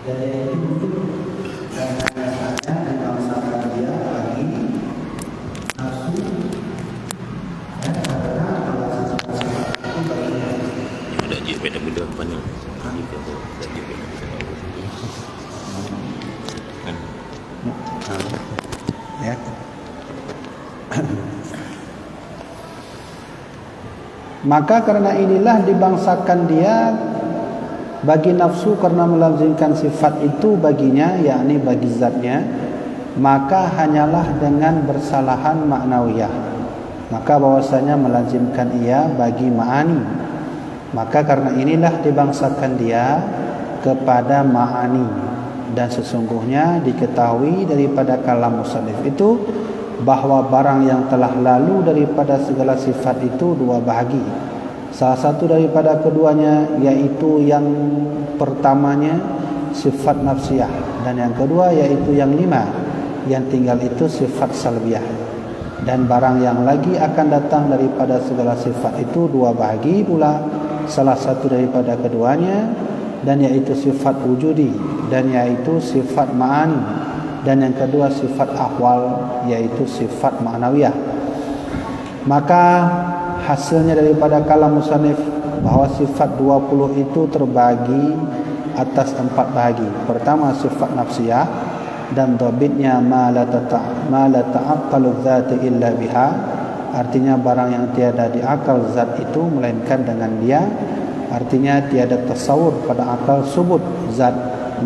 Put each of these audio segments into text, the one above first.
Jadi itu biasanya dibangsakan dia bagi nafsu ya, karena kalau sifat itu baginya Ada je benda muda apa ni? Jika ada je benda muda kan? ya. Maka karena inilah dibangsakan dia bagi nafsu karena melazimkan sifat itu baginya, yakni bagi zatnya, maka hanyalah dengan bersalahan ma'nawiyah. Maka bahwasanya melazimkan ia bagi ma'ani. Maka karena inilah dibangsakan dia kepada ma'ani. Dan sesungguhnya diketahui daripada kalam musannif itu bahawa barang yang telah lalu daripada segala sifat itu dua bahagi. Salah satu daripada keduanya yaitu yang pertamanya sifat nafsiyah, dan yang kedua yaitu yang lima yang tinggal itu sifat salbiyah. Dan barang yang lagi akan datang daripada segala sifat itu dua bahagi pula. Salah satu daripada keduanya dan yaitu sifat wujudi, dan yaitu sifat ma'ani, dan yang kedua sifat ahwal yaitu sifat ma'nawiyah. Maka hasilnya daripada kalam musannif bahawa sifat 20 itu terbagi atas 4 bahagi. Pertama sifat nafsiyah, dan dhabitnya ma la ta'aqqalu dzati illa biha, artinya barang yang tiada diakal zat itu melainkan dengan dia. Artinya tiada tasawur pada akal subut zat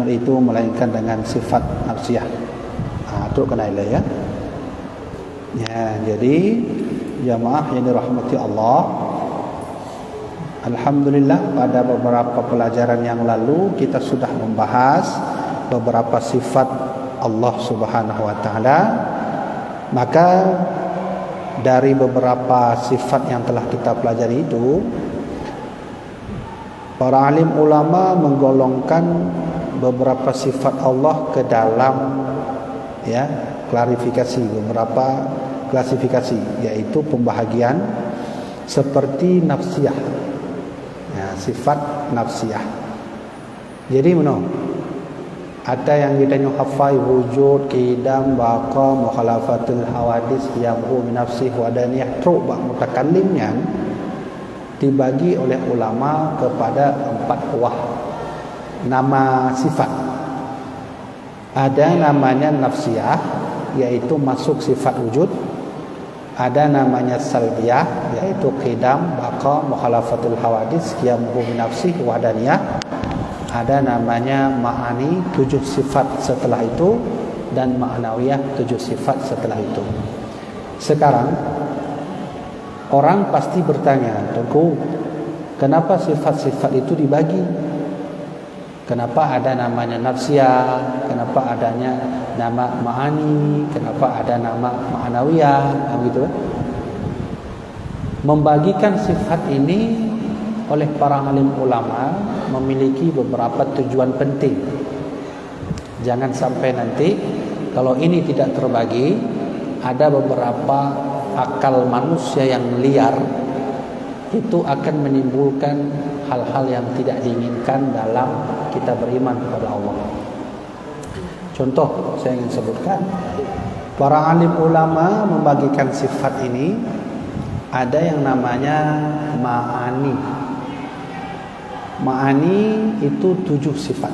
itu melainkan dengan sifat nafsiyah. Itu kena ilai ya. Ya, jadi jamaah yang dirahmati Allah, alhamdulillah pada beberapa pelajaran yang lalu kita sudah membahas beberapa sifat Allah Subhanahu wa taala. Maka dari beberapa sifat yang telah kita pelajari itu, para alim ulama menggolongkan beberapa sifat Allah ke dalam ya klarifikasi, beberapa klasifikasi, yaitu pembahagian seperti nafsiyah ya, sifat nafsiyah. Jadi mana ada yang ditanya hafai wujud, qidam, baqa, mukhalafatul hawadis, yamu min nafsih wa daniyah, trubah mutakallimnya dibagi oleh ulama kepada 4 buah nama sifat. Ada namanya nafsiyah, yaitu masuk sifat wujud. Ada namanya salbiyah, yaitu qidam, baqa, mukhalafatul hawadis, qiyamuhu bi nafsihi wa daniyah. Ada namanya ma'ani, 7 sifat setelah itu, dan ma'nawiyah, 7 sifat setelah itu. Sekarang orang pasti bertanya, Tengku, kenapa sifat-sifat itu dibagi? Kenapa ada namanya nafsiyah? Kenapa adanya nama ma'ani? Kenapa ada nama ma'nawiyah? Begitu. Membagikan sifat ini oleh para alim ulama memiliki beberapa tujuan penting. Jangan sampai nanti kalau ini tidak terbagi, ada beberapa akal manusia yang liar itu akan menimbulkan hal-hal yang tidak diinginkan dalam kita beriman kepada Allah. Contoh saya ingin sebutkan, para alim ulama membagikan sifat ini, ada yang namanya ma'ani. Ma'ani itu 7 sifat.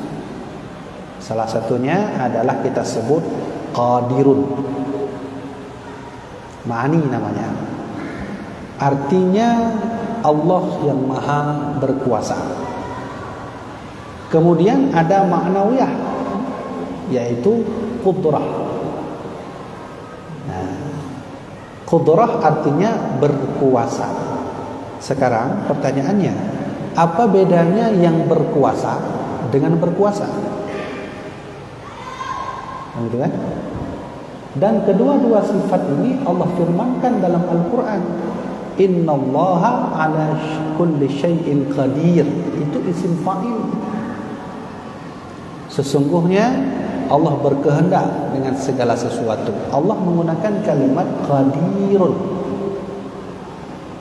Salah satunya adalah kita sebut qadirun. Ma'ani namanya. Artinya Allah yang maha berkuasa. Kemudian ada ma'nawiyah, yaitu qudrah. Nah, qudrah artinya berkuasa. Sekarang pertanyaannya, apa bedanya yang berkuasa dengan berkuasa? Begitu kan? Dan kedua-dua sifat ini Allah firmankan dalam Al-Quran, innallaha ala kulli syai'in qadir. Itu isim fa'il. Sesungguhnya Allah berkehendak dengan segala sesuatu. Allah menggunakan kalimat qadirun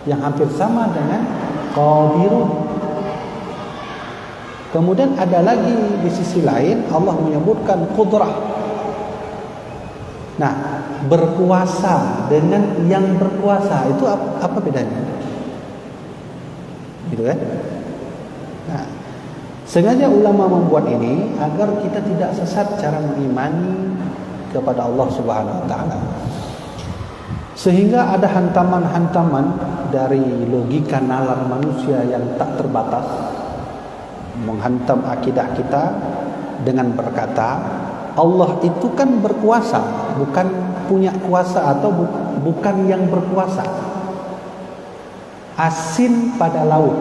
yang hampir sama dengan qadirun. Kemudian ada lagi di sisi lain Allah menyebutkan qudrah. Nah, berkuasa dengan yang berkuasa itu apa bedanya? Gitu kan? Nah, sengaja ulama membuat ini agar kita tidak sesat cara mengimani kepada Allah Subhanahu wa taala. Sehingga ada hantaman-hantaman dari logika nalar manusia yang tak terbatas menghantam akidah kita dengan berkata Allah itu kan berkuasa, bukan punya kuasa atau bukan yang berkuasa. Asin pada laut.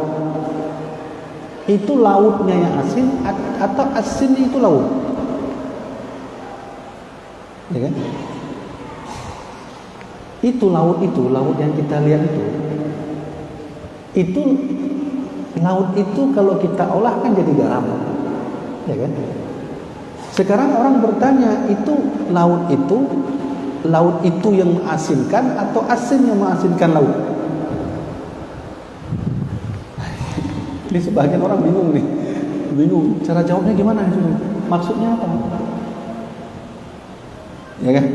Itu lautnya yang asin atau asin itu laut? Ya kan? Itu laut yang kita lihat itu laut itu kalau kita olah kan jadi garam, ya kan? Sekarang orang bertanya, itu laut itu yang mengasinkan atau asin yang mengasinkan laut? Ini sebagian orang bingung cara jawabnya gimana itu? Maksudnya apa? Ya kan?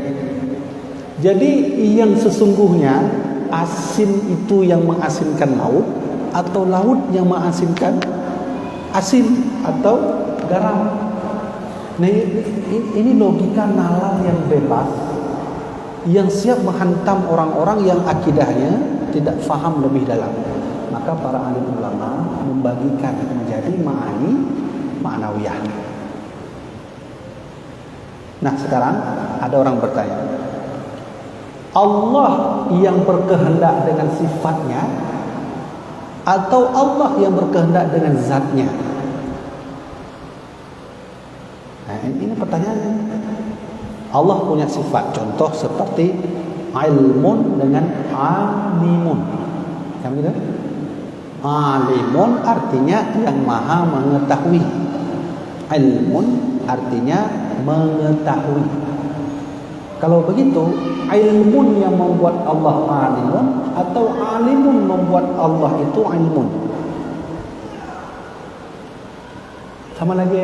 Jadi yang sesungguhnya asin itu yang mengasinkan laut atau laut yang mengasinkan asin atau garam. Nah, ini logika nalar yang bebas yang siap menghantam orang-orang yang akidahnya tidak faham lebih dalam. Maka para alim ulama membagikan menjadi ma'ani ma'nawiyah. Nah, sekarang ada orang bertanya, Allah yang berkehendak dengan sifatnya atau Allah yang berkehendak dengan zatnya? Nah, ini pertanyaannya. Allah punya sifat, contoh seperti ilmun dengan alimun. Kamu gitu? Alimun artinya yang maha mengetahui. Ilmun artinya mengetahui. Kalau begitu, ilmun yang membuat Allah alimun atau alimun membuat Allah itu ilmun? Sama lagi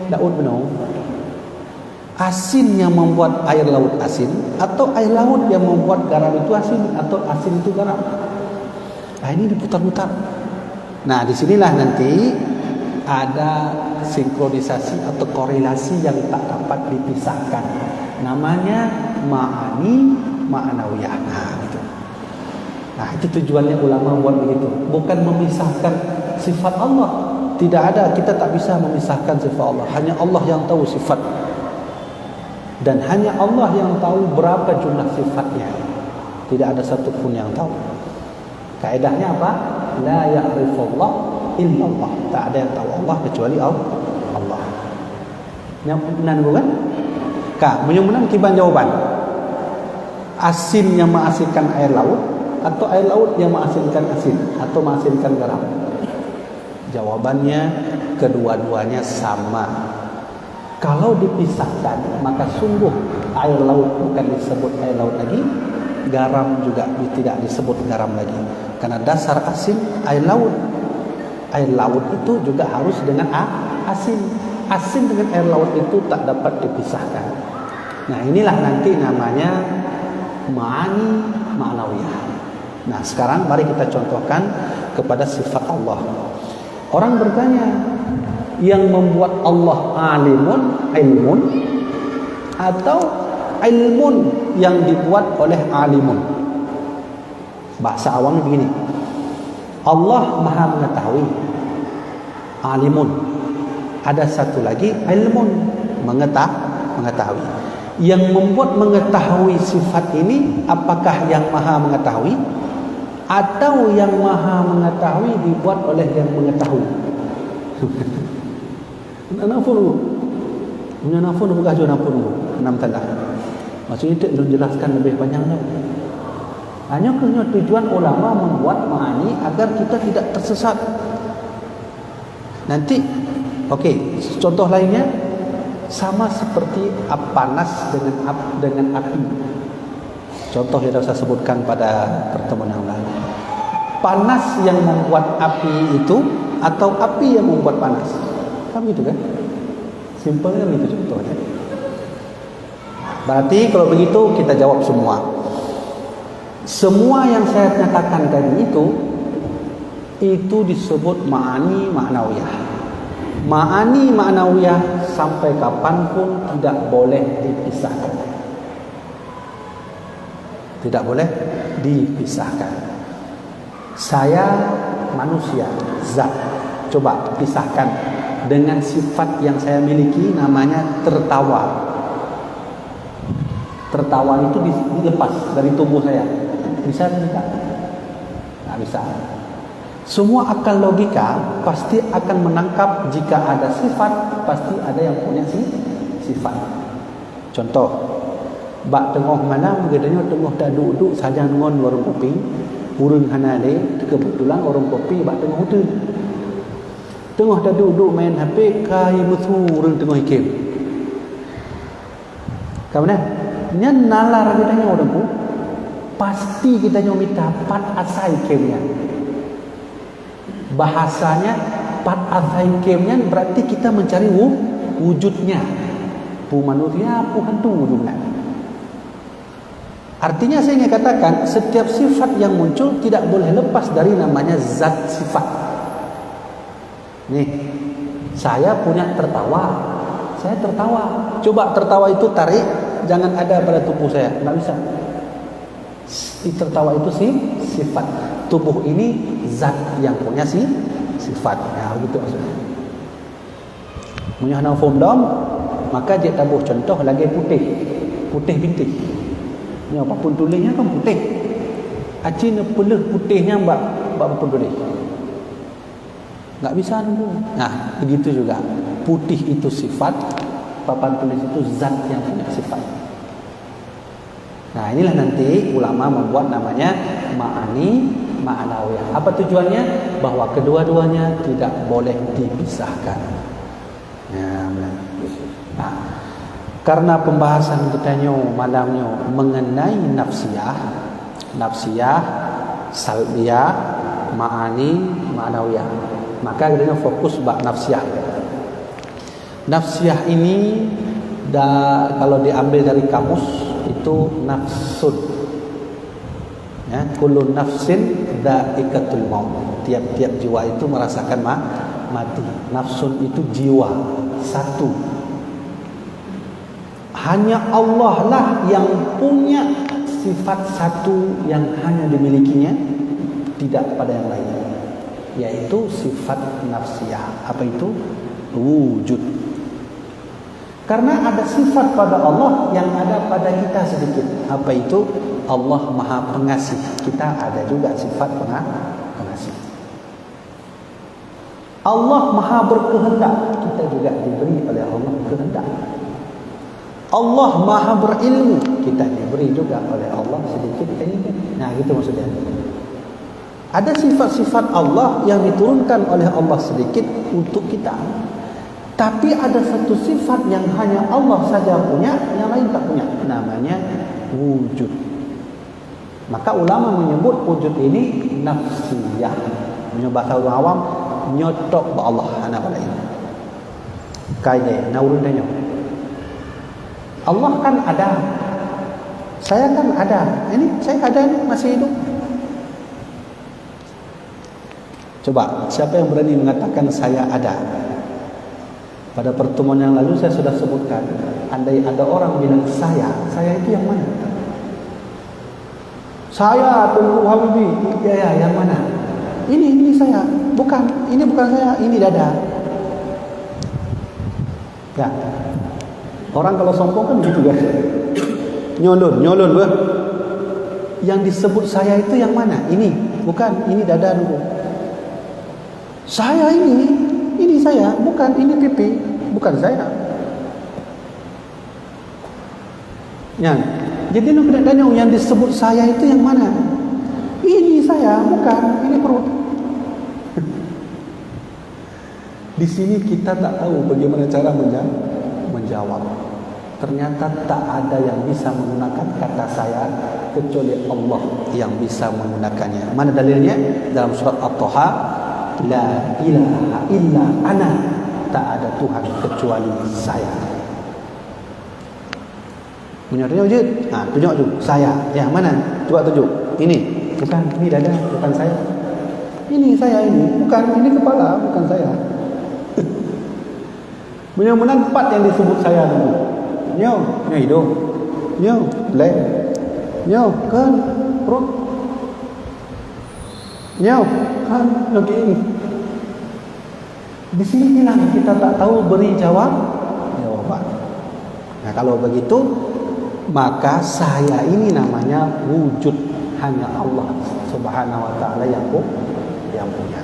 Daud benar. Asin yang membuat air laut asin atau air laut yang membuat garam itu asin atau asin itu garam? Nah, ini diputar-putar. Nah, disinilah nanti ada sinkronisasi atau korelasi yang tak dapat dipisahkan. Namanya ma'ani ma'nawiyah. Nah, gitu. Nah, itu tujuannya ulama buat begitu. Bukan memisahkan sifat Allah. Tidak ada, kita tak bisa memisahkan sifat Allah. Hanya Allah yang tahu sifat. Dan hanya Allah yang tahu berapa jumlah sifatnya. Tidak ada satu pun yang tahu. Kaedahnya apa? La ya'rifullah illallah. Tak ada yang tahu Allah kecuali Allah. Yang benar bukan? Kak, menang tiban jawaban. Asin yang mengasinkan air laut atau air laut yang mengasinkan asin atau mengasinkan garam? Jawabannya kedua-duanya sama. Kalau dipisahkan maka sungguh air laut bukan disebut air laut lagi, garam juga tidak disebut garam lagi. Karena dasar asin air laut. Air laut itu juga harus dengan asin. Asin dengan air laut itu tak dapat dipisahkan. Nah, inilah nanti namanya ma'ani ma'nawiyah. Nah, sekarang mari kita contohkan kepada sifat Allah. Orang bertanya, yang membuat Allah alimun, ilmun, atau ilmun yang dibuat oleh alimun? Bahasa awamnya begini, Allah maha mengetahui, alimun. Ada satu lagi, ilmun, mengetahui. Yang membuat mengetahui sifat ini, apakah yang maha mengetahui atau yang maha mengetahui dibuat oleh yang mengetahui? Nafun bukan jual nafun 6 tanda. Maksudnya itu jelaskan lebih panjangnya. Hanya tujuan ulama membuat ma'ani agar kita tidak tersesat. Nanti, contoh lainnya sama seperti panas dengan api. Contoh yang saya sebutkan pada pertemuan yang lalu. Panas yang membuat api itu atau api yang membuat panas? Kan begitu kan? Simpelnya begitu contohnya. Berarti kalau begitu kita jawab semua. Semua yang saya nyatakan tadi itu disebut ma'ani ma'nawiyah. Ma'ani ma'nawiyah sampai kapanpun tidak boleh dipisahkan. Tidak boleh dipisahkan. Saya manusia, zat. Coba pisahkan dengan sifat yang saya miliki, namanya tertawa. Tertawa itu dilepas dari tubuh saya. Bisa tidak? Tidak bisa. Semua akal logika pasti akan menangkap jika ada sifat, pasti ada yang punya sifat. Contoh, bak tengah malam gedenya tengah dah duduk saja ngon warung kopi, urun hanale kebetulan warung kopi bak tengah hutan. Tengah dah duduk main HP kai mutu urun tengah ikem. Kamana? Nya nalar gedenya orang ku pasti kita minta pat asai ikemnya. Bahasanya pat asai ikemnya berarti kita mencari wujudnya. Pu manusia, pu hantu wujudnya. Artinya saya ingin katakan setiap sifat yang muncul tidak boleh lepas dari namanya zat sifat. Nih, saya punya tertawa. Saya tertawa. Coba tertawa itu tarik, jangan ada pada tubuh saya. Tidak bisa. Tertawa itu sifat. Tubuh ini zat yang punya sifat. Ya, begitu maksudnya. Punya hana form dom, maka dia tabuh contoh lagi putih. Putih bintik. Ni apapun tulisnya kan putih. Acin peleh putihnya mbak apa tulis. Tak bisa dulu. Nah, begitu juga. Putih itu sifat, papan tulis itu zat yang punya sifat. Nah, inilah nanti ulama membuat namanya ma'ani ma'nawiyah. Apa tujuannya? Bahwa kedua-duanya tidak boleh dipisahkan. Nah, karena pembahasan kita malamnya mengenai nafsiyah, salbiyah, ma'ani ma'nawiyah. Maka kita fokus bab nafsiyah. Nafsiyah ini kalau diambil dari kamus itu nafsun. Ya, kullu nafsin dha'iqatul maut. Tiap-tiap jiwa itu merasakan mati. Nafsun itu jiwa satu. Hanya Allah lah yang punya sifat satu yang hanya dimilikinya, tidak pada yang lain. Yaitu sifat nafsiyah. Apa itu? Wujud. Karena ada sifat pada Allah yang ada pada kita sedikit. Apa itu? Allah Maha Pengasih. Kita ada juga sifat pengasih. Allah Maha Berkehendak. Kita juga diberi oleh Allah kehendak. Allah Maha Berilmu. Kita diberi juga oleh Allah sedikit ilmu. Nah, gitu maksudnya. Ada sifat-sifat Allah yang diturunkan oleh Allah sedikit untuk kita. Tapi ada satu sifat yang hanya Allah saja punya, yang lain tak punya. Namanya wujud. Maka ulama menyebut wujud ini nafsiyah. Bahasa orang awam, nyotok ba Allah anak lain. Kaide, naurun tanya. Allah kan ada. Saya kan ada. Ini saya ada ini masih hidup. Coba, siapa yang berani mengatakan saya ada? Pada pertemuan yang lalu saya sudah sebutkan, andai ada orang bilang saya itu yang mana? Saya Tunku Habibie, ya yang mana? Ini saya, bukan, ini bukan saya, ini dada. Ya, orang kalau sombong kan begitu guys. Nyolon ber. Yang disebut saya itu yang mana? Ini, bukan, ini dada dulu. Saya ini saya, bukan ini pipi, bukan saya. Ya, jadi lu kena tanya yang disebut saya itu yang mana? Ini saya, bukan ini perut. Di sini kita tak tahu bagaimana cara menjawab. Ternyata tak ada yang bisa menggunakan kata saya kecuali Allah yang bisa menggunakannya. Mana dalilnya? Dalam surat At-Taha, la ilaha illa ana tak ada Tuhan kecuali saya. Punya tunjuk je. Tunjuk tu saya. Yang mana? Cuba tunjuk. Ini. Bukan, ini dada, bukan saya. Ini saya ini, bukan, ini kepala, bukan saya. Punya mana empat yang disebut saya dulu. Nyo hidung. Nyo leg. Nyo kan perut. Nyo kan lagi ini. Di sini lah kita tak tahu beri jawaban. Nah, kalau begitu maka saya ini namanya wujud hanya Allah Subhanahu wa taala yang punya.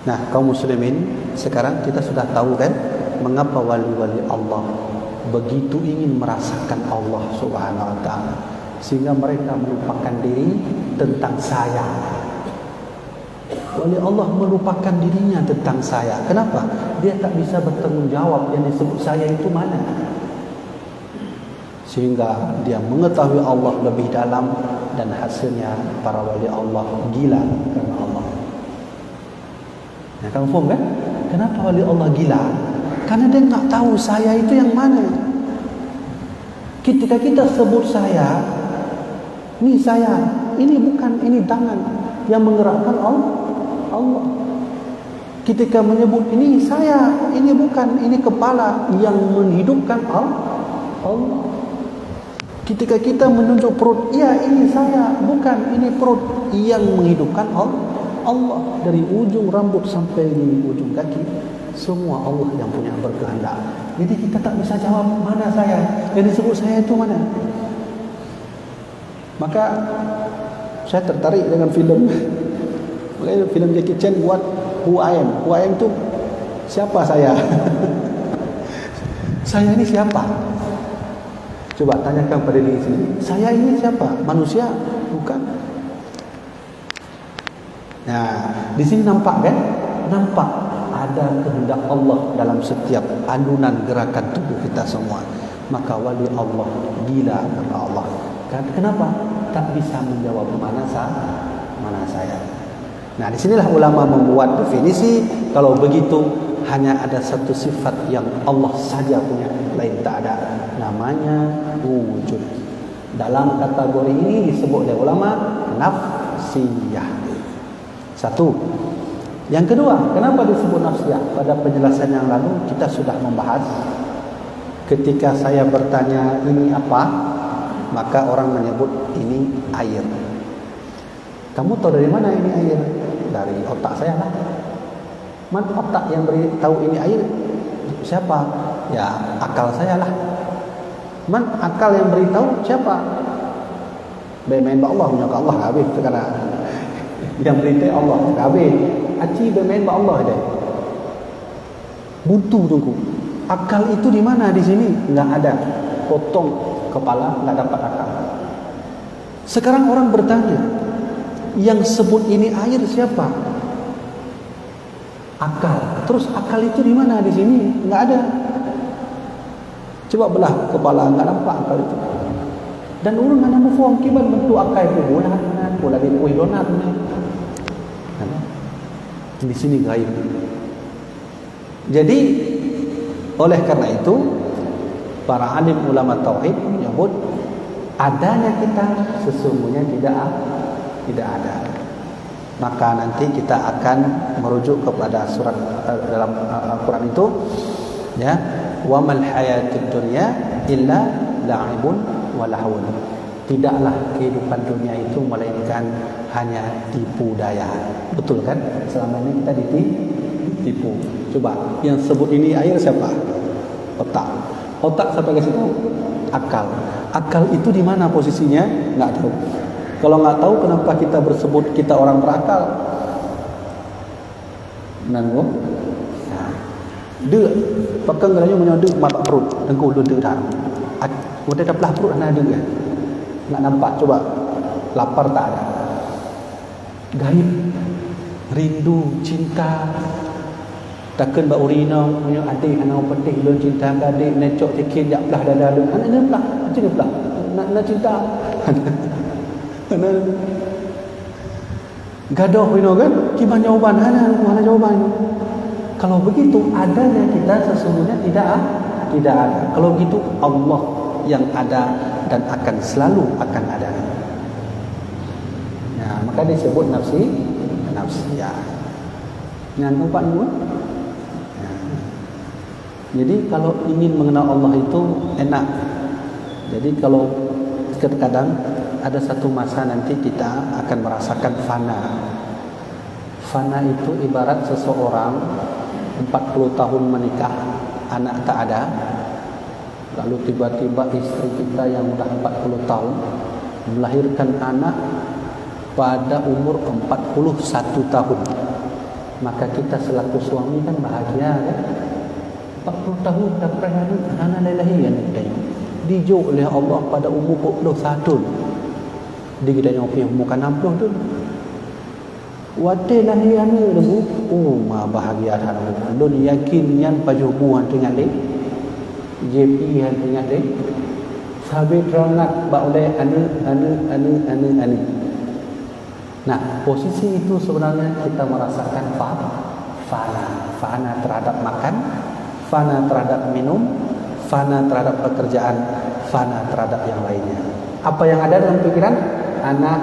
Nah, kaum muslimin, sekarang kita sudah tahu kan mengapa wali-wali Allah begitu ingin merasakan Allah Subhanahu wa taala sehingga mereka melupakan diri tentang saya. Wali Allah melupakan dirinya tentang saya. Kenapa? Dia tak bisa bertanggung jawab yang disebut saya itu mana. Sehingga dia mengetahui Allah lebih dalam dan hasilnya para wali Allah gila karena Allah. Nah, kamu faham kan? Kenapa wali Allah gila? Karena dia tak tahu saya itu yang mana. Ketika kita sebut saya, ini saya, ini bukan, ini tangan yang menggerakkan Allah. Ketika menyebut ini saya, ini bukan, ini kepala yang menghidupkan Allah. Ketika kita menunjuk perut, ya ini saya, bukan, ini perut yang menghidupkan Allah. Dari ujung rambut sampai di ujung kaki, semua Allah yang punya berkehendak. Jadi kita tak bisa jawab mana saya, yang disebut saya itu mana. Maka saya tertarik dengan filem. Makanya filem Jackie Chan buat Who I Am. Who I Am tu siapa saya? Saya ini siapa? Coba tanyakan pada diri sendiri. Saya ini siapa? Manusia? Bukan. Nah, di sini nampak kan? Nampak ada kehendak Allah dalam setiap alunan gerakan tubuh kita semua. Maka wali Allah gila karena Allah. Kenapa? Tak bisa menjawab mana saya. Nah, di sinilah ulama membuat definisi kalau begitu hanya ada satu sifat yang Allah saja punya, lain tak ada. Namanya wujud. Dalam kategori ini disebut oleh ulama nafsiyah. Satu. Yang kedua, kenapa disebut nafsiyah? Pada penjelasan yang lalu kita sudah membahas. Ketika saya bertanya ini apa, maka orang menyebut ini air. Kamu tahu dari mana ini air? Dari otak saya lah. Mana otak yang beritahu ini air? Siapa? Ya, akal saya lah. Man akal yang beritahu siapa? Bermain ba Allah, punya Allah habis sekarang. Yang beritahu Allah habis. Aci bermain ba Allah dia. Buntu tunggu. Akal itu di mana di sini? Enggak ada. Potong kepala, enggak dapat akal. Sekarang orang bertanya, yang sebut ini air siapa? Akal. Terus akal itu di mana di sini? Enggak ada. Coba belah kepala, enggak nampak akal itu. Dan orang mana mufaham kiban bentuk akal itu bulan, bola di kuih donat ni. Di sini gaib. Jadi oleh karena itu para alim ulama tauhid menyebut adanya kita sesungguhnya tidak ada. Maka nanti kita akan merujuk kepada surat dalam Al-Quran itu, ya, wa mal hayatud dunya illa la'ibun wa lahwun. Tidaklah kehidupan dunia itu melainkan hanya tipu daya. Betul kan? Selama ini kita ditipu. Coba yang sebut ini air siapa? Otak. Otak siapa kasih tahu? Akal. Akal itu di mana posisinya? Enggak tahu. Kalau enggak tahu, kenapa kita bersebut kita orang berakal? Nanggo. Dek, pakai ngeranya menyodek mata perut, dengkul duduk dah. Udah dah belah perut ana ada kan? Enggak nampak, coba. Lapar tak ada. Gaib, rindu, cinta. Takkan ba urina punya adik anak petih belum cinta ke adik necok sikit jak belah dada lu. Anak ni belah, macam ni belah. Nak cinta. Gadoh you know kan? Kiban jawaban mana jawaban. Kalau begitu adanya kita sesungguhnya tidak ada. Kalau begitu Allah yang ada dan akan selalu akan ada. Nah, maka disebut nafsiyah. Yang keempat dua. Jadi kalau ingin mengenal Allah itu enak. Jadi kalau kadang ada satu masa nanti kita akan merasakan fana. Fana itu ibarat seseorang 40 tahun menikah, anak tak ada. Lalu tiba-tiba istri kita yang sudah 40 tahun melahirkan anak pada umur 41 tahun. Maka kita selaku suami kan bahagia kan? 40 tahun dapat anak lahir kan? Dijauh oleh Allah pada umur 41. Dia kita yang punya umur 60 tu. Wate lahir anak tu. Oh, mah bahagia anak. Don yakin yang pajubuan dengan dia. JP yang dengan dia. Sabit rongat ba oleh anu. Nah, posisi itu sebenarnya kita merasakan fana terhadap makan, fana terhadap minum, fana terhadap pekerjaan, fana terhadap yang lainnya. Apa yang ada dalam pikiran? Anak.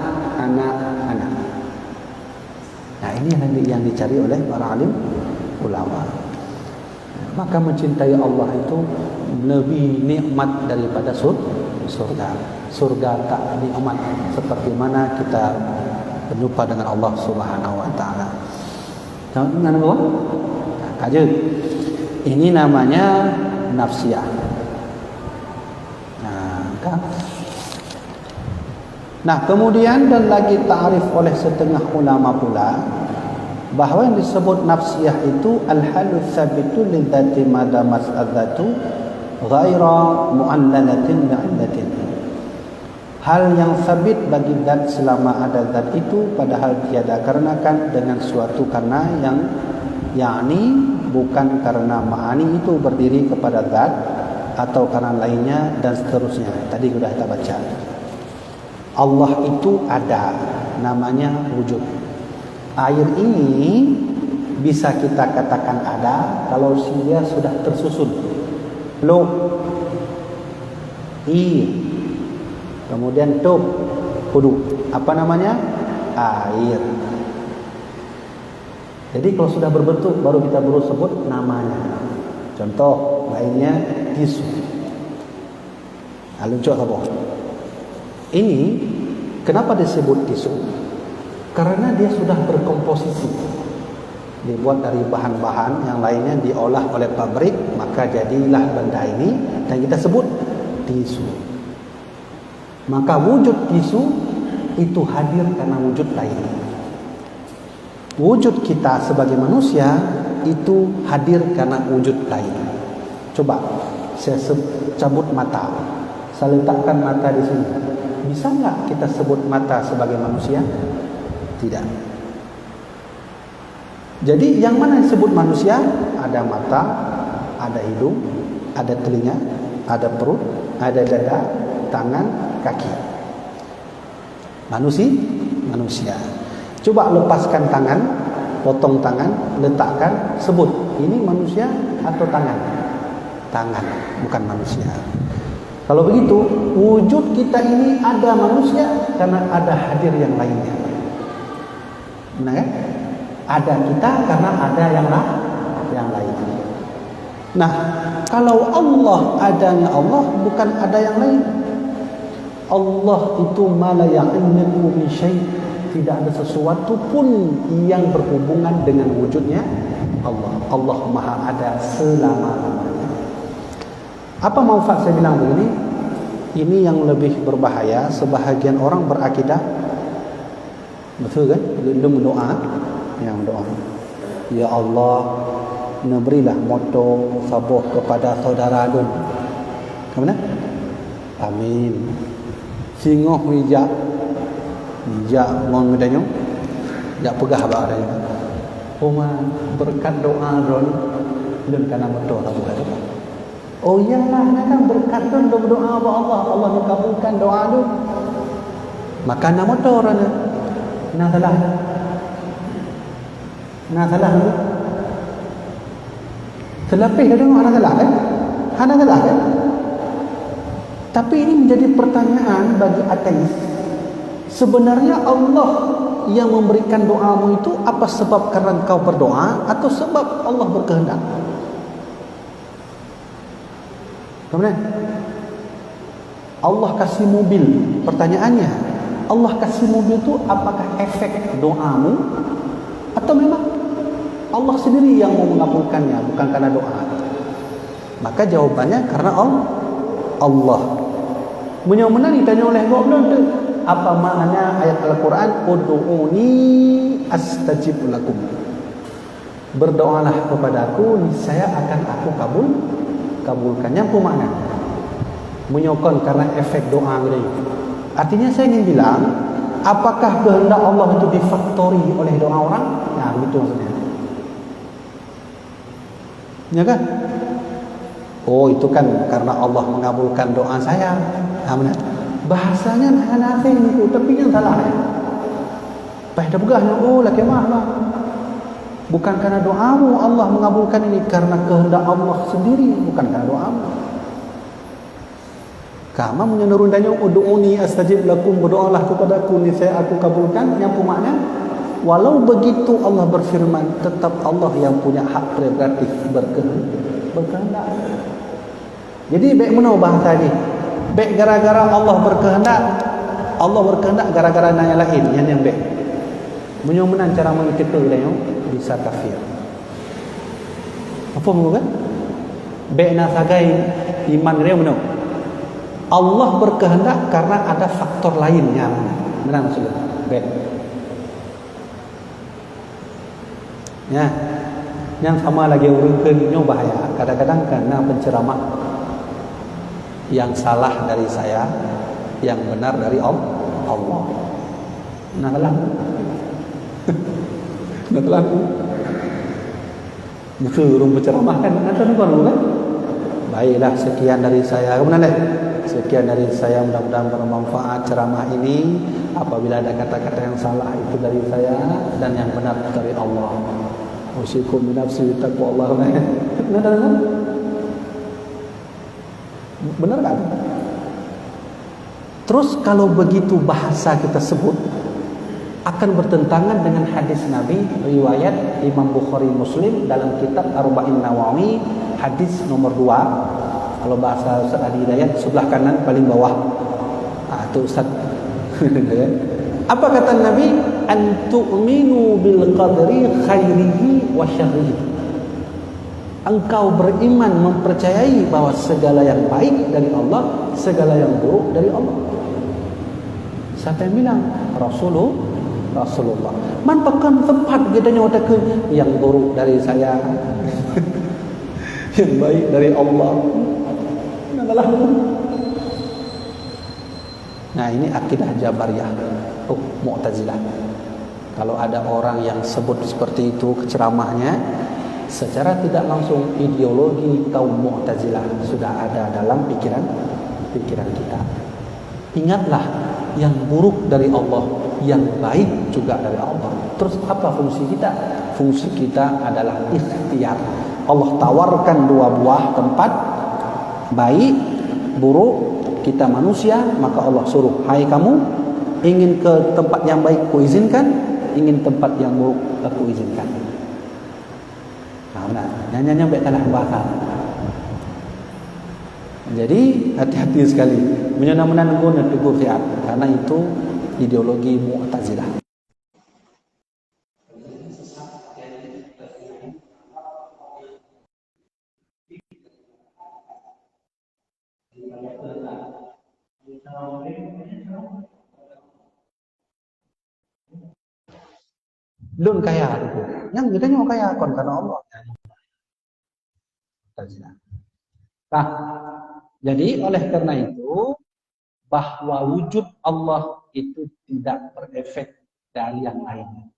Nah, ini yang dicari oleh para alim ulama. Maka mencintai Allah itu lebih nikmat daripada surga. Surga tak nikmat seperti mana kita berjumpa dengan Allah Subhanahu wa taala. Tahu mana apa? Kaje. Ini namanya nafsiyah. Nah, kemudian dan lagi ta'rif oleh setengah ulama pula bahawa yang disebut nafsiyah itu al-halu tsabitu lidzati madamas adzatu ghaira mu'allalatin bi'illatin. Hal yang sabit bagi zat selama ada zat itu padahal tiada karenakan dengan suatu karena yang yakni bukan karena ma'ani itu berdiri kepada zat atau karena lainnya dan seterusnya. Tadi sudah kita baca. Allah itu ada, namanya wujud. Air ini bisa kita katakan ada kalau dia sudah tersusun. Lo kemudian tub hudu. Apa namanya? Air. Jadi kalau sudah berbentuk baru kita baru sebut namanya. Contoh lainnya tisu. Aluncok apa? Ini kenapa disebut tisu? Karena dia sudah berkomposisi. Dibuat dari bahan-bahan yang lainnya diolah oleh pabrik, maka jadilah benda ini dan kita sebut tisu. Maka wujud tisu itu hadir karena wujud lain. Wujud kita sebagai manusia itu hadir karena wujud lain. Coba saya cabut mata, saya letakkan mata di sini. Bisa enggak kita sebut mata sebagai manusia? Tidak. Jadi yang mana yang disebut manusia? Ada mata, ada hidung, ada telinga, ada perut, ada dada, tangan, kaki. Manusia. Coba lepaskan tangan, potong tangan, letakkan, sebut. Ini manusia atau tangan? Tangan, bukan manusia. Kalau begitu, wujud kita ini ada manusia karena ada hadir yang lainnya. Benar kan? Ada kita karena ada yang lain. Nah, kalau Allah adanya Allah bukan ada yang lain. Allah itu ma la ya'lamu min syai', tidak ada sesuatu pun yang berhubungan dengan wujudnya Allah. Allah Maha ada selama-lamanya. Apa manfaat saya bilang begini? Ini yang lebih berbahaya. Sebahagian orang berakidah, betul kan? Belum doa, yang doa, ya Allah, berilah moto sabuh kepada saudara Adun. Kemana? Amin. Singoh hijak ngon medanya, jak pegah ba ada. Oma berkat doa Adun dan karena moto sabuh itu. Oh iyalah, nak berkat Adun berdoa kepada Allah, Allah mengabulkan doa Adun. Maka nama moto orang Nah salah. Terlebih dia tengok anak salah kan? Anak salah kan? Tapi ini menjadi pertanyaan bagi ateis. Sebenarnya Allah yang memberikan doamu itu apa sebab karena engkau berdoa atau sebab Allah berkehendak? Kemudian Allah kasih mobil. Pertanyaannya, Allah kasih mobil itu apakah efek doamu atau memang Allah sendiri yang mau mengabulkannya, bukan karena doa? Maka jawabannya karena Allah. Menyamana ditanya oleh goblok tu, apa makna ayat Al-Quran? Ud'uni astajib lakum. Berdoalah kepadaku, niscaya akan aku kabulkan. Yang apa makna? Menyokong karena efek doa gitu. Artinya saya ingin bilang, apakah kehendak Allah itu difaktori oleh doa orang? Nah, begitu maksudnya. Ya kan? Oh, itu kan karena Allah mengabulkan doa saya. Nah, benar. Bahasanya nak itu, tapi yang salah ya. Pada begahnya, oh laki mah. Bukan karena doamu Allah mengabulkan ini, karena kehendak Allah sendiri, bukan karena doamu. Kamu menyenurun tanya, ud'uni astajib lakum, berdoalah kepadaku, niscaya aku kabulkan. Yang makna, walau begitu Allah berfirman, tetap Allah yang punya hak prerogatif berkehendak. Jadi baik mana bahasa ni? Baik gara-gara Allah berkehendak gara-gara nanya lain yang baik. Menyomenan cara mencerita dia bisa kafir. Apa maksud kan? Baik nasagai iman dia mana? Allah berkehendak karena ada faktor lainnya. Benar maksudnya? Baik. Ya. Yang sama lagi urungkeunnya bahaya. Kadang-kadang karena penceramah yang salah dari saya, yang benar dari Allah. Nah lah. Betulan. Betul urung berceramah kan? Nanti kan? Baiklah, sekian dari saya. Kemudian sekian dari saya, mudah-mudahan bermanfaat ceramah ini. Apabila ada kata-kata yang salah, itu dari saya, dan yang benar dari Allah. Usikum binafsi taqwa Allah. Benar kan? Terus kalau begitu bahasa kita sebut akan bertentangan dengan hadis Nabi riwayat Imam Bukhari Muslim dalam kitab Arba'in Nawawi, hadis nomor 2. Kalau bahasa Ustaz Adi Hidayat, sebelah kanan paling bawah. Itu Ustaz. Apa kata Nabi? Antu'minu bil qadri khairihi wa syarrihi. Engkau beriman, mempercayai bahwa segala yang baik dari Allah, segala yang buruk dari Allah. Siapa yang bilang? Rasulullah. Man pakan tempat kita nyatakan yang buruk dari saya, yang baik dari Allah. Nah, ini akidah Jabariyah, Mu'tazilah. Kalau ada orang yang sebut seperti itu ceramahnya, secara tidak langsung ideologi kaum Mu'tazilah sudah ada dalam pikiran kita. Ingatlah, yang buruk dari Allah, yang baik juga dari Allah. Terus apa fungsi kita? Fungsi kita adalah ikhtiar. Allah tawarkan 2 buah tempat, baik, buruk. Kita manusia, maka Allah suruh, hai kamu, ingin ke tempat yang baik ku izinkan, ingin tempat yang buruk aku izinkan. Nah, nyanyi baik telah bahas. Jadi hati-hati sekali menyana-menan guna teguh fiat, karena itu ideologi Mu'tazilah. Belum kaya itu. Yang kita nyawa kaya kon karena Allah. Nah, jadi oleh karena itu bahwa wujud Allah itu tidak berefek dari yang lain.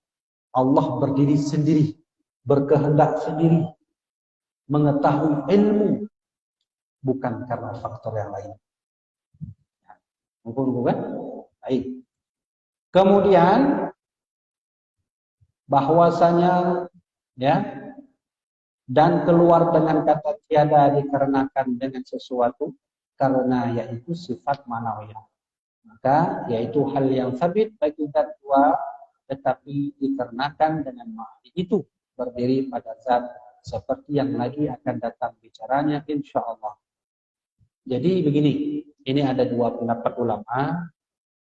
Allah berdiri sendiri, berkehendak sendiri, mengetahui ilmu, bukan karena faktor yang lain. Bukan? Baik. Kemudian bahwasanya ya dan keluar dengan kata tiada dikarenakan dengan sesuatu karena yaitu sifat manawiyah. Maka yaitu hal yang sabit bagi zat dua tetapi dikarenakan dengan makna itu berdiri pada zat seperti yang lagi akan datang bicaranya insyaallah. Jadi begini, ini ada dua pendapat ulama.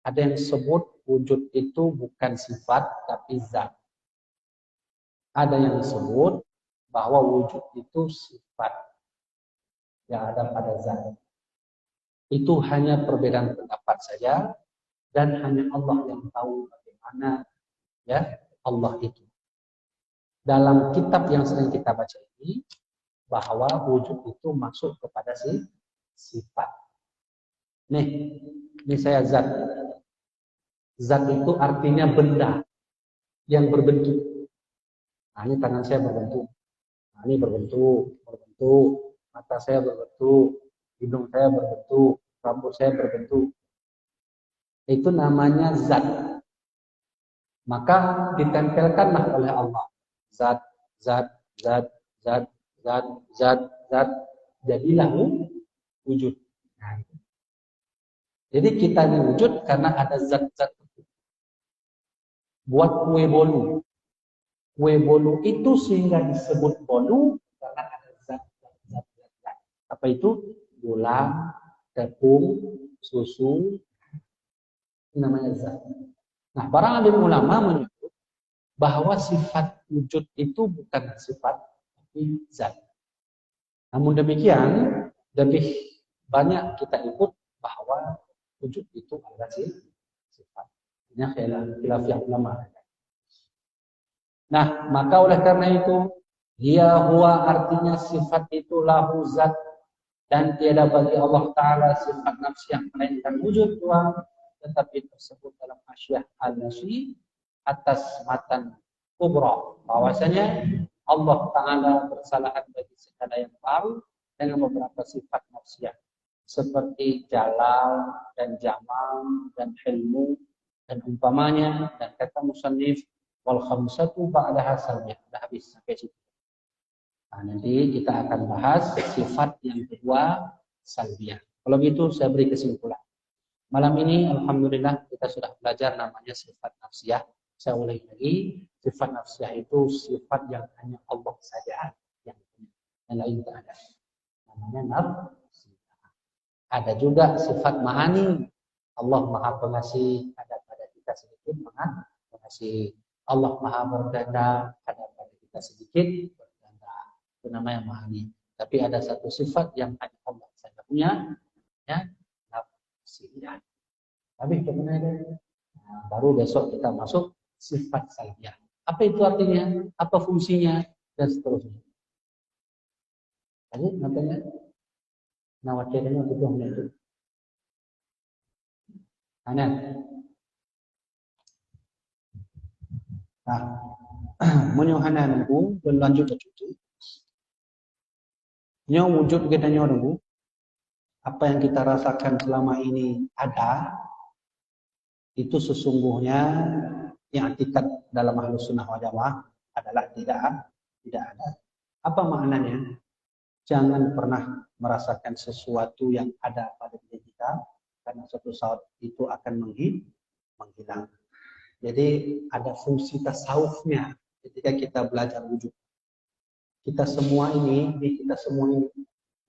Ada yang sebut wujud itu bukan sifat tapi zat. Ada yang sebut bahwa wujud itu sifat yang ada pada zat. Itu hanya perbedaan pendapat saja dan hanya Allah yang tahu bagaimana ya Allah itu. Dalam kitab yang sering kita baca ini bahwa wujud itu masuk kepada sifat. Nih, ini saya zat. Zat itu artinya benda yang berbentuk. Nah, ini tangan saya berbentuk. Nah, ini berbentuk. Mata saya berbentuk. Hidung saya berbentuk. Rambut saya berbentuk. Itu namanya zat. Maka ditempelkanlah oleh Allah. Zat. Jadilah wujud. Nah, jadi kita ini wujud karena ada zat-zat. Buat kue bolu. Kue bolu itu sehingga disebut bolu karena ada zat. Apa itu? Gula, tepung, susu, ini namanya zat. Nah, para alim ulama menyebut bahwa sifat wujud itu bukan sifat, tapi zat. Namun demikian, lebih banyak kita ikut bahwa wujud itu adalah sifat. Ini khilaf ulama. Nah, maka oleh karena itu, dia huwa artinya sifat itu lahu zat dan tiada bagi Allah Ta'ala sifat nafsiyah melainkan wujud doang, tetapi tersebut dalam asyah al-nasi atas matan kubra. Bahwasanya Allah Ta'ala bersalahan bagi segala yang baru dengan beberapa sifat nafsiyah seperti jalal dan jamal dan hilmu dan umpamanya, dan kata musannif wal khamsatu ba'daha salbiyah. Sudah habis sampai situ. Nah, nanti kita akan bahas sifat yang kedua, salbiyah. Kalau gitu saya beri kesimpulan. Malam ini alhamdulillah kita sudah belajar namanya sifat nafsiyah. Saya ulangi lagi, sifat nafsiyah itu sifat yang hanya Allah saja yang punya, yang lain tidak ada. Namanya nafsiyah. Ada juga sifat ma'ani. Allah Maha Pengasih, ada pada kita sedikit Maha Pengasih. Allah Maha Berganda, ada pada kita sedikit berganda. Itu namanya ma'ani. Tapi ada satu sifat yang hanya Allah saja punya, ya, nafsiyah. Habis kemudian baru besok kita masuk sifat salbiyah. Apa itu artinya? Apa fungsinya? Dan seterusnya. Jadi nantinya nawatirnya betul itu. Nah, menyuhana nunggu dan lanjut ke cuci. Nyo wujud kita nyo nunggu. Apa yang kita rasakan selama ini ada, itu sesungguhnya yang etikat dalam Ahlus Sunnah wal Jamaah adalah tidak ada. Apa maknanya? Jangan pernah merasakan sesuatu yang ada pada diri kita, karena suatu saat itu akan menghilang. Jadi ada fungsi tasawufnya ketika kita belajar wujud. Kita semua ini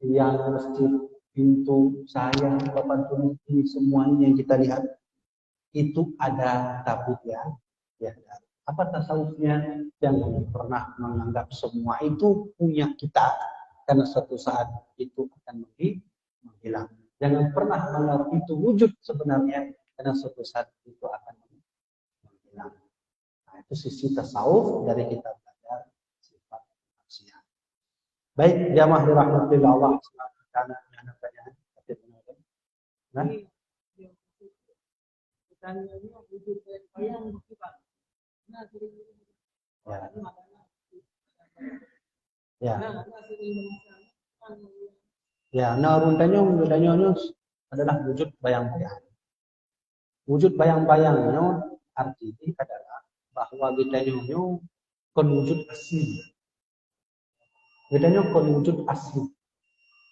yang masjid, pintu, saya, papan tulis ini semuanya yang kita lihat itu ada tabut ya. Apa tasawufnya? Jangan pernah menganggap semua itu punya kita, karena suatu saat itu akan menghilang. Jangan pernah menganggap itu wujud sebenarnya, karena suatu saat itu akan menghilang. Nah, itu sisi tasawuf dari kita belajar sifat manusia. Baik, jamaah dirahmatillah Allah karena ada pertanyaan. Nah, ya. Ya, nah runtanya adalah wujud bayang-bayang. Wujud bayang-bayangnya artinya adalah bahwa kita kan wujud asli. Bedanya bukan wujud asli.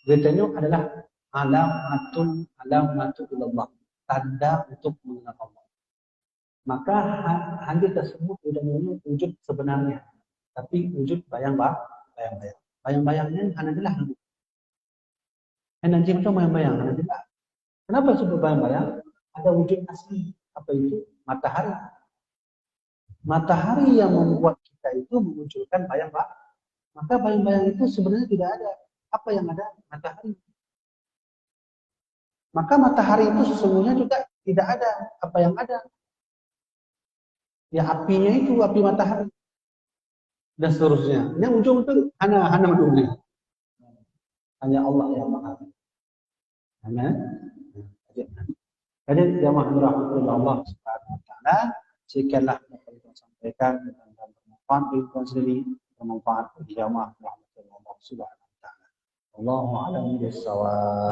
Bedanya adalah alamatul ilallah, tanda untuk mengenal Allah. Maka hadir tersebut bedanya wujud sebenarnya, tapi wujud bayang-bayang. Bayang-bayangnya adalah hidup. Nanti itu bayang-bayang adalah. Kenapa disebut bayang-bayang? Ada wujud asli. Apa itu? Matahari. Matahari yang membuat kita itu memunculkan bayang-bayang. Maka bayang-bayang itu sebenarnya tidak ada. Apa yang ada? Matahari. Maka matahari itu sesungguhnya juga tidak ada. Apa yang ada? Ya apinya itu, api matahari. Dan seterusnya. Yang ujung-ujung hanya menuruni. Hanya Allah yang maha. Hanya. Jadi jamaah rahmatullah Allah Subhanahu wa taala, sekianlah yang kita sampaikan dan bermanfaat bagi kita sendiri, bermanfaat bagi jamaah rahmatullah Allah Subhanahu wa taala. Allahu a'lam bis-shawab.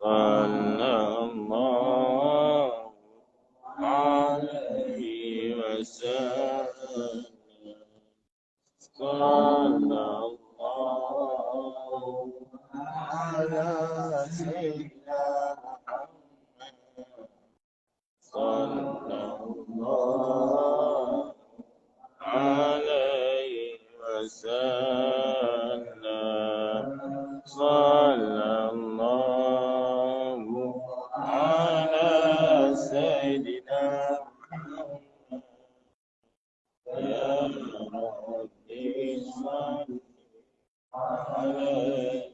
Sallallahu alaihi wasallam. Sallallahu ala sayyidina Muhammad. Sallallahu alaihi wasallam. Sallallahu ala sayyidina Muhammad. Ya Rabbi salli alaihi